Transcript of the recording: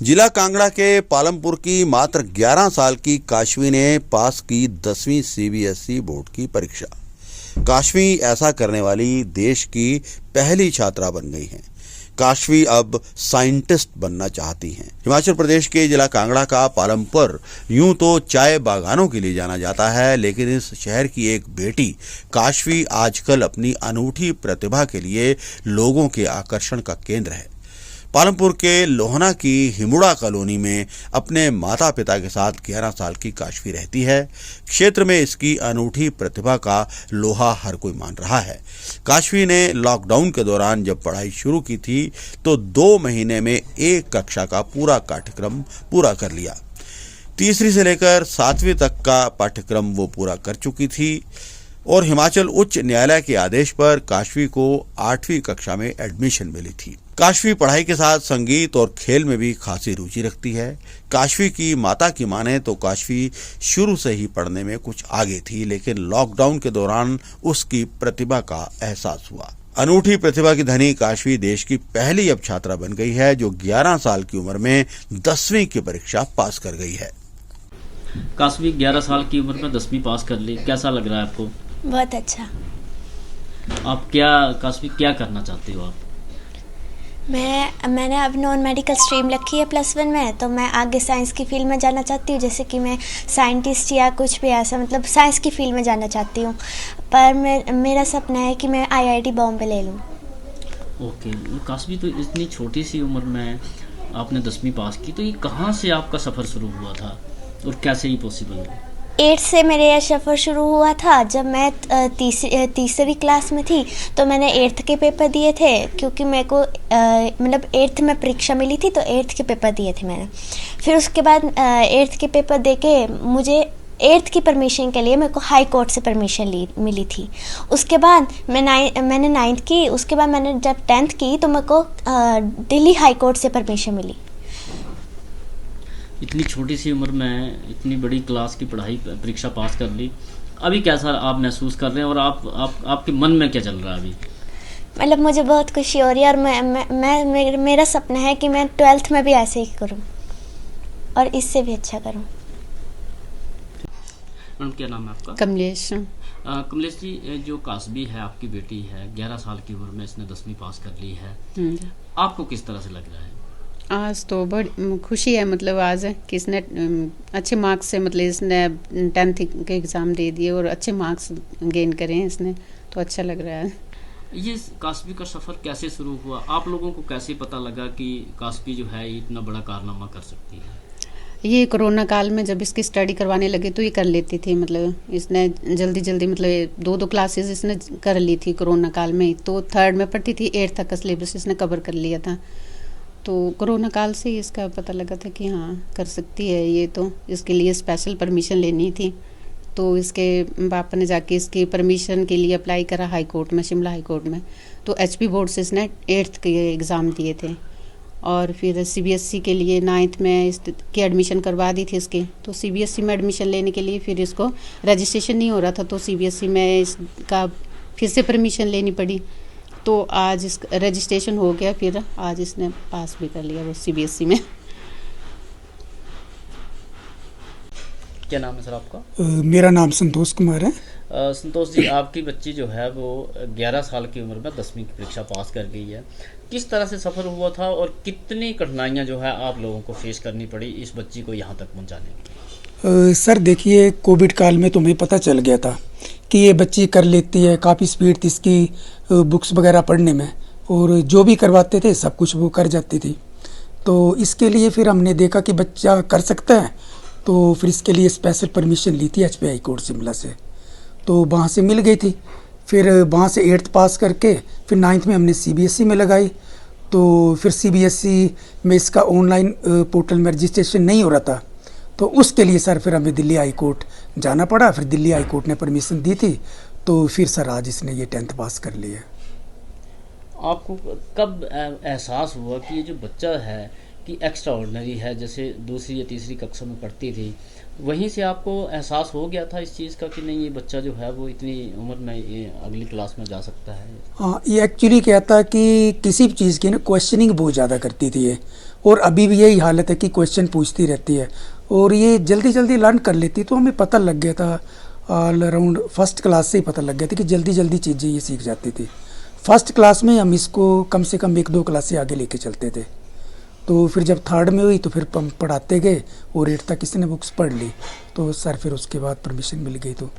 जिला कांगड़ा के पालमपुर की मात्र 11 साल की काशवी ने पास की 10वीं सीबीएसई बोर्ड की परीक्षा। काशवी ऐसा करने वाली देश की पहली छात्रा बन गई हैं। काशवी अब साइंटिस्ट बनना चाहती हैं। हिमाचल प्रदेश के जिला कांगड़ा का पालमपुर यूं तो चाय बागानों के लिए जाना जाता है, लेकिन इस शहर की एक बेटी काशवी आजकल अपनी अनूठी प्रतिभा के लिए लोगों के आकर्षण का केंद्र है। पालमपुर के लोहना की हिमुड़ा कॉलोनी में अपने माता पिता के साथ 11 साल की काशवी रहती है। क्षेत्र में इसकी अनूठी प्रतिभा का लोहा हर कोई मान रहा है। काशवी ने लॉकडाउन के दौरान जब पढ़ाई शुरू की थी तो 2 महीने में एक कक्षा का पूरा पाठ्यक्रम पूरा कर लिया। तीसरी से लेकर 7वीं तक का पाठ्यक्रम वो पूरा कर चुकी थी और हिमाचल उच्च न्यायालय के आदेश पर काशवी को 8वीं कक्षा में एडमिशन मिली थी। काशवी पढ़ाई के साथ संगीत और खेल में भी खासी रुचि रखती है। काशवी की माता की माने तो काशवी शुरू से ही पढ़ने में कुछ आगे थी, लेकिन लॉकडाउन के दौरान उसकी प्रतिभा का एहसास हुआ। अनूठी प्रतिभा की धनी काशवी देश की पहली अब छात्रा बन गई है जो 11 साल की उम्र में 10वीं की परीक्षा पास कर गई है। काशवी 11 साल की उम्र में 10वीं पास कर ली, कैसा लग रहा है आपको? बहुत अच्छा। आप काशवी क्या करना चाहते हो आप? मैंने अब नॉन मेडिकल स्ट्रीम रखी है +1 में, तो मैं आगे साइंस की फील्ड में जाना चाहती हूँ, जैसे कि मैं साइंटिस्ट या कुछ भी ऐसा, मतलब साइंस की फील्ड में जाना चाहती हूँ। पर मेरा सपना है कि मैं IIT बॉम्बे ले लूँ। ओके, काशवी तो इतनी छोटी सी उम्र में आपने 10वीं पास की, तो ये कहाँ से आपका सफ़र शुरू हुआ था और कैसे ये पॉसिबल है? 8 से मेरे यह सफ़र शुरू हुआ था। जब मैं तीसरी क्लास में थी तो मैंने 8th के पेपर दिए थे, क्योंकि मेरे को मतलब 8th में परीक्षा मिली थी तो 8th के पेपर दिए थे मैंने। फिर उसके बाद 8th के पेपर देके मुझे 8th की परमिशन के लिए मेरे को हाई कोर्ट से परमिशन मिली थी। उसके बाद मैंने 9th की। उसके बाद मैंने जब 10th की तो मेरे को दिल्ली हाई कोर्ट से परमिशन मिली। इतनी छोटी सी उम्र में इतनी बड़ी क्लास की परीक्षा पास कर ली, अभी कैसा आप महसूस कर रहे हैं और आपके मन में क्या चल रहा है अभी? मतलब मुझे बहुत खुशी हो रही है और मेरा सपना है कि मैं 12th में भी ऐसे ही करूं और इससे भी अच्छा करूं। मैडम क्या नाम है आपका? कमलेश। कमलेश जी, जो काशवी है आपकी बेटी है, 11 साल की उम्र में इसने 10वीं पास कर ली है, आपको किस तरह से लग रहा है? आज तो बड़ी खुशी है, मतलब आज कि इसने अच्छे मार्क्स से, मतलब इसने 10th के एग्ज़ाम दे दिए और अच्छे मार्क्स गेन करे हैं इसने, तो अच्छा लग रहा है। ये काशवी का सफ़र कैसे शुरू हुआ? आप लोगों को कैसे पता लगा कि काशवी जो है इतना बड़ा कारनामा कर सकती है? ये कोरोना काल में जब इसकी स्टडी करवाने लगे तो ये कर लेती थी, मतलब इसने जल्दी मतलब 2 क्लासेस इसने कर ली थी कोरोना काल में। तो 3rd में पढ़ती थी, 8th तक का सिलेबस इसने कवर कर लिया था। तो कोरोना काल से इसका पता लगा था कि हाँ कर सकती है ये, तो इसके लिए स्पेशल परमिशन लेनी थी। तो इसके पापा ने जाके इसकी परमिशन के लिए अप्लाई करा हाई कोर्ट में, शिमला हाई कोर्ट में। तो HP बोर्ड से इसने 8th के एग्ज़ाम दिए थे और फिर CBSE के लिए 9th में इसकी एडमिशन करवा दी थी इसकी। तो CBSE में एडमिशन लेने के लिए फिर इसको रजिस्ट्रेशन नहीं हो रहा था, तो CBSE में इसका फिर से परमिशन लेनी पड़ी। तो आज इस रजिस्ट्रेशन हो गया, फिर आज इसने पास भी कर लिया वो CBSE में। क्या नाम है सर आपका? मेरा नाम संतोष कुमार है। संतोष जी, आपकी बच्ची जो है वो 11 साल की उम्र में 10वीं की परीक्षा पास कर गई है। किस तरह से सफ़र हुआ था और कितनी कठिनाइयाँ जो है आप लोगों को फेस करनी पड़ी इस बच्ची को यहाँ तक पहुँचाने की? सर देखिए, कोविड काल में तुम्हें पता चल गया था कि ये बच्ची कर लेती है, काफ़ी स्पीड थी इसकी बुक्स वगैरह पढ़ने में और जो भी करवाते थे सब कुछ वो कर जाती थी। तो इसके लिए फिर हमने देखा कि बच्चा कर सकता है, तो फिर इसके लिए स्पेशल परमिशन ली थी HP हाई कोर्ट शिमला से। तो वहाँ से मिल गई थी। फिर वहाँ से 8th पास करके फिर 9th में हमने CBSE में लगाई। तो फिर CBSE में इसका ऑनलाइन पोर्टल में रजिस्ट्रेशन नहीं हो रहा था, तो उसके लिए सर फिर हमें दिल्ली हाई कोर्ट जाना पड़ा। फिर दिल्ली हाई कोर्ट ने परमिशन दी थी, तो फिर सर आज इसने ये 10th पास कर लिया। आपको कब एहसास हुआ कि ये जो बच्चा है कि एक्स्ट्रा ऑर्डिनरी है, जैसे 2री या 3री कक्षा में पढ़ती थी, वहीं से आपको एहसास हो गया था इस चीज़ का कि नहीं ये बच्चा जो है वो इतनी उम्र में ये अगली क्लास में जा सकता है? हाँ, ये एक्चुअली क्या था कि किसी भी चीज़ की ना क्वेश्चनिंग बहुत ज़्यादा करती थी ये, और अभी भी यही हालत है कि क्वेश्चन पूछती रहती है और ये जल्दी जल्दी लर्न कर लेती। तो हमें पता लग गया था ऑल अराउंड फर्स्ट क्लास से ही पता लग गया था कि जल्दी जल्दी चीज़ें ये सीख जाती थी। फर्स्ट क्लास में हम इसको कम से कम 1-2 क्लास से आगे लेके चलते थे। तो फिर जब थर्ड में हुई तो फिर हम पढ़ाते गए और 8 तक इसने बुक्स पढ़ ली। तो सर फिर उसके बाद परमिशन मिल गई। तो